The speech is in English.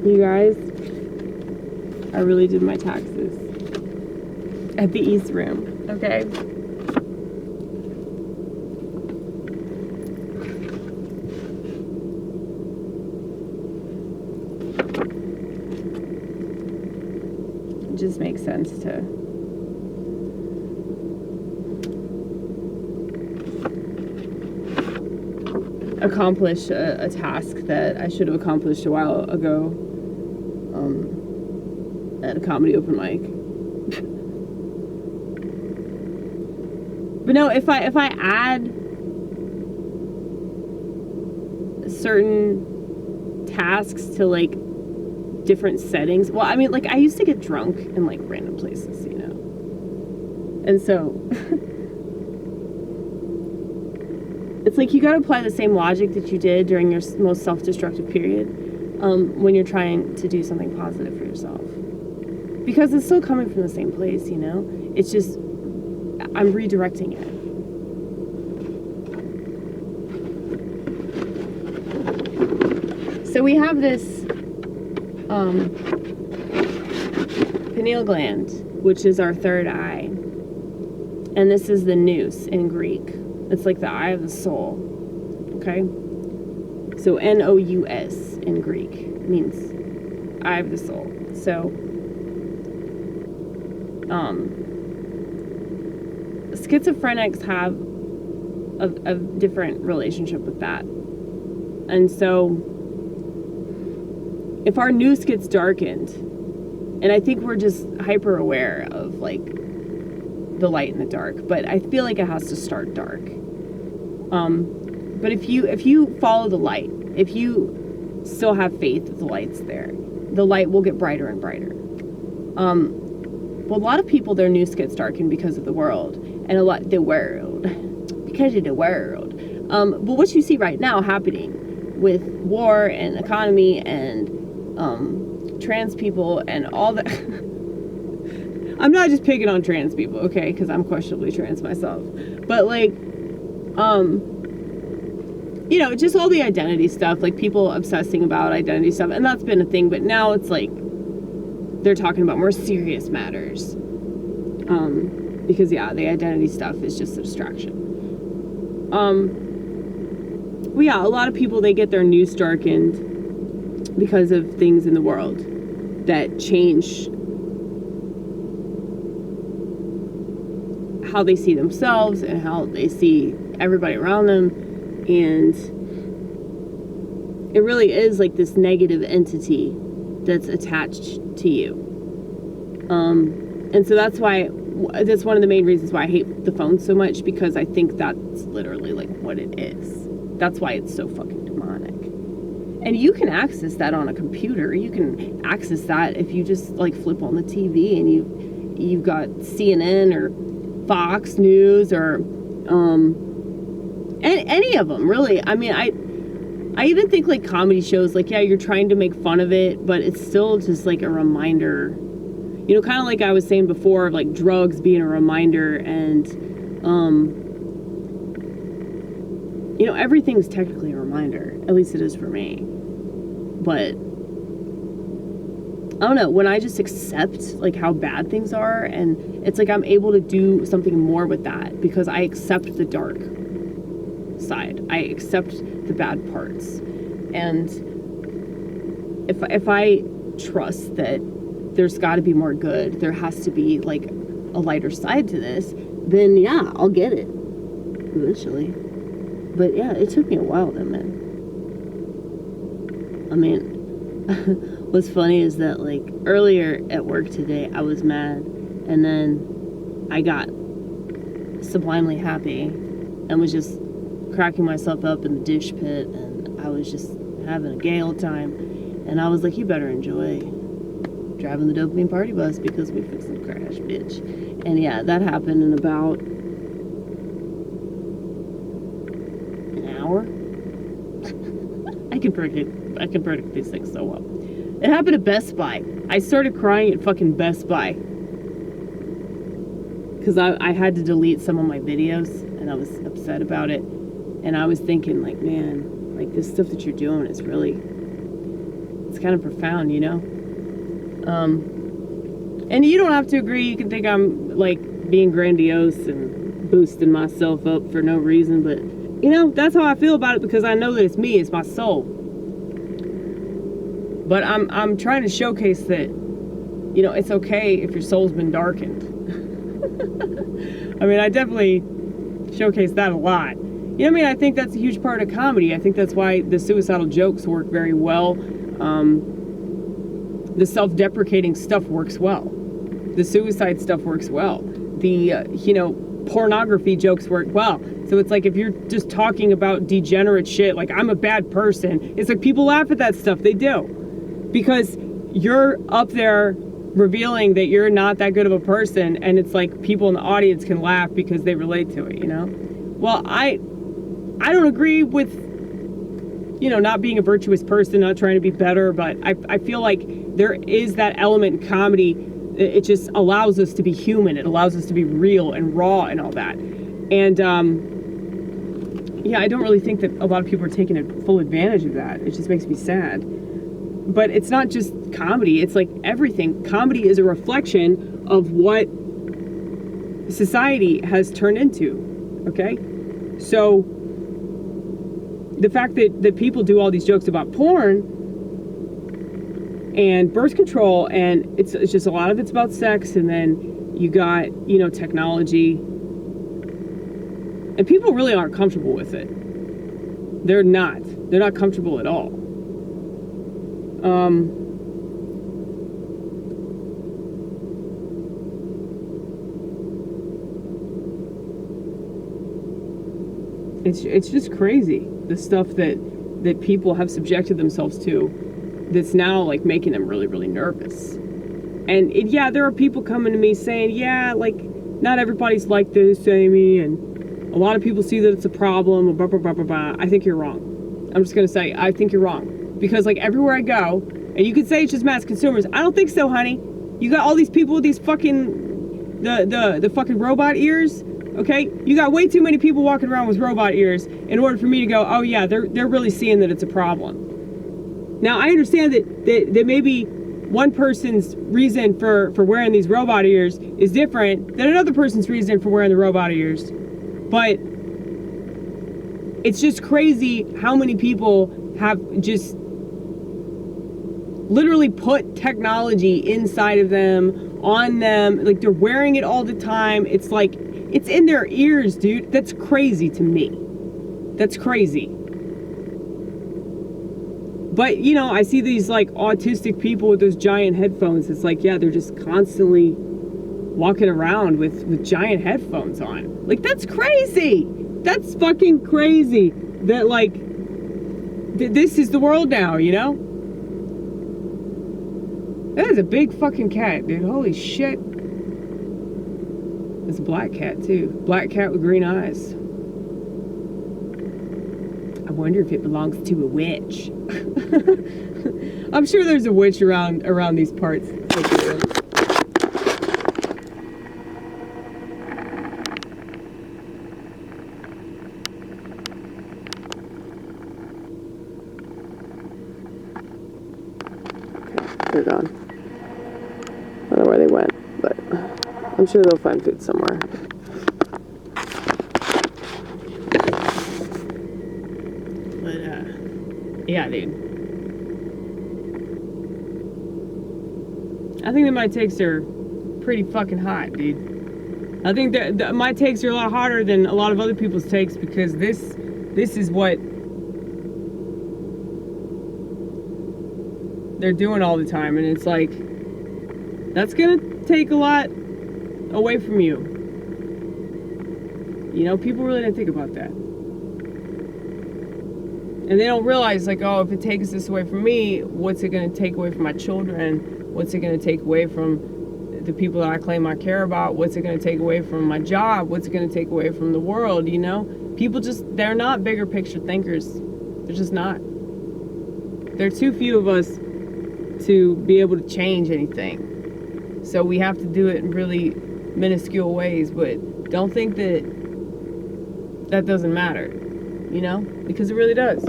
You guys, I really did my taxes at the East Room, okay? It just makes sense to accomplish a task that I should have accomplished a while ago at a comedy open mic. But no, if I add certain tasks to like different settings, well, I mean, like I used to get drunk in like random places, you know, and so it's like you got to apply the same logic that you did during your most self-destructive period when you're trying to do something positive for yourself, because it's still coming from the same place, you know. It's just I'm redirecting it. So we have this pineal gland, which is our third eye, and this is the nous in Greek. It's like the eye of the soul, okay? So nous in Greek means eye of the soul. So schizophrenics have a different relationship with that. And so if our nous gets darkened, and I think we're just hyper aware of like the light and the dark, but I feel like it has to start dark. But if you follow the light, if you still have faith that the light's there, the light will get brighter and brighter. Well, a lot of people, their nous gets darkened because of the world, and because of the world. But what you see right now happening with war and economy and trans people and all that. I'm not just picking on trans people, okay, because I'm questionably trans myself, but like you know, just all the identity stuff, like people obsessing about identity stuff, and that's been a thing, but now it's like they're talking about more serious matters, because yeah, the identity stuff is just a distraction. Well, yeah, a lot of people, they get their nous darkened because of things in the world that change how they see themselves and how they see everybody around them. And it really is like this negative entity that's attached to you. And so that's one of the main reasons why I hate the phone so much, because I think that's literally like what it is. That's why it's so fucking demonic. And you can access that on a computer. You can access that if you just like flip on the TV and you've got CNN or Fox News or any of them, really. I mean, I even think like comedy shows, like, yeah, you're trying to make fun of it, but it's still just like a reminder, you know, kind of like I was saying before, of like drugs being a reminder. And you know, everything's technically a reminder, at least it is for me. But I don't know, when I just accept like how bad things are, and it's like I'm able to do something more with that because I accept the dark side. I accept the bad parts. And if I trust that there's got to be more good, there has to be like a lighter side to this, then yeah, I'll get it eventually. But yeah, it took me a while then, man. I mean, what's funny is that like earlier at work today, I was mad, and then I got sublimely happy and was just cracking myself up in the dish pit, and I was just having a gay old time. And I was like, you better enjoy driving the dopamine party bus because we fixed the crash, bitch. And yeah, that happened in about an hour. I can predict these things so well. It happened at Best Buy. I started crying at fucking Best Buy because I had to delete some of my videos, and I was upset about it. And I was thinking, like, man, like this stuff that you're doing is really, it's kind of profound, you know? And you don't have to agree. You can think I'm, like, being grandiose and boosting myself up for no reason, but, you know, that's how I feel about it, because I know that it's me, it's my soul. But I'm trying to showcase that, you know, it's okay if your soul's been darkened. I mean, I definitely showcase that a lot. You know what I mean? I think that's a huge part of comedy. I think that's why the suicidal jokes work very well. The self-deprecating stuff works well. The suicide stuff works well. The, you know, pornography jokes work well. So it's like if you're just talking about degenerate shit, like I'm a bad person, it's like people laugh at that stuff. They do. Because you're up there revealing that you're not that good of a person, and it's like people in the audience can laugh because they relate to it, you know? Well, I don't agree with, you know, not being a virtuous person, not trying to be better, but I feel like there is that element in comedy. It just allows us to be human. It allows us to be real and raw and all that. And, yeah, I don't really think that a lot of people are taking full advantage of that. It just makes me sad. But it's not just comedy, it's like everything. Comedy is a reflection of what society has turned into, okay? So the fact that people do all these jokes about porn and birth control, and it's just a lot of it's about sex, and then you got, you know, technology, and people really aren't comfortable with it. They're not comfortable at all. It's just crazy, the stuff that people have subjected themselves to, that's now like making them really, really nervous. And yeah, there are people coming to me saying, yeah, like not everybody's like this, Amy, and a lot of people see that it's a problem, blah, blah, blah, blah, blah. I think you're wrong. I'm just gonna say, I think you're wrong. Because like everywhere I go, and you could say it's just mass consumers. I don't think so, honey. You got all these people with these fucking, the fucking robot ears, okay? You got way too many people walking around with robot ears in order for me to go, oh yeah, they're really seeing that it's a problem. Now I understand that maybe one person's reason for wearing these robot ears is different than another person's reason for wearing the robot ears. But it's just crazy how many people have just literally put technology inside of them, on them, like they're wearing it all the time. It's like, it's in their ears, dude. That's crazy to me. That's crazy. But, you know, I see these like autistic people with those giant headphones. It's like, yeah, they're just constantly walking around with giant headphones on. Like, that's crazy. That's fucking crazy that like, this is the world now, you know? That is a big fucking cat, dude. Holy shit. It's a black cat, too. Black cat with green eyes. I wonder if it belongs to a witch. I'm sure there's a witch around these parts. They're gone. I don't know where they went, but I'm sure they'll find food somewhere. But, yeah, dude. I think that my takes are pretty fucking hot, dude. I think that my takes are a lot hotter than a lot of other people's takes, because this is what they're doing all the time, and it's like, that's gonna take a lot away from you. You know, people really didn't think about that. And they don't realize, like, oh, if it takes this away from me, what's it gonna take away from my children? What's it gonna take away from the people that I claim I care about? What's it gonna take away from my job? What's it gonna take away from the world, you know? People just, they're not bigger picture thinkers. They're just not. There are too few of us to be able to change anything. So we have to do it in really minuscule ways, but don't think that doesn't matter, you know? Because it really does.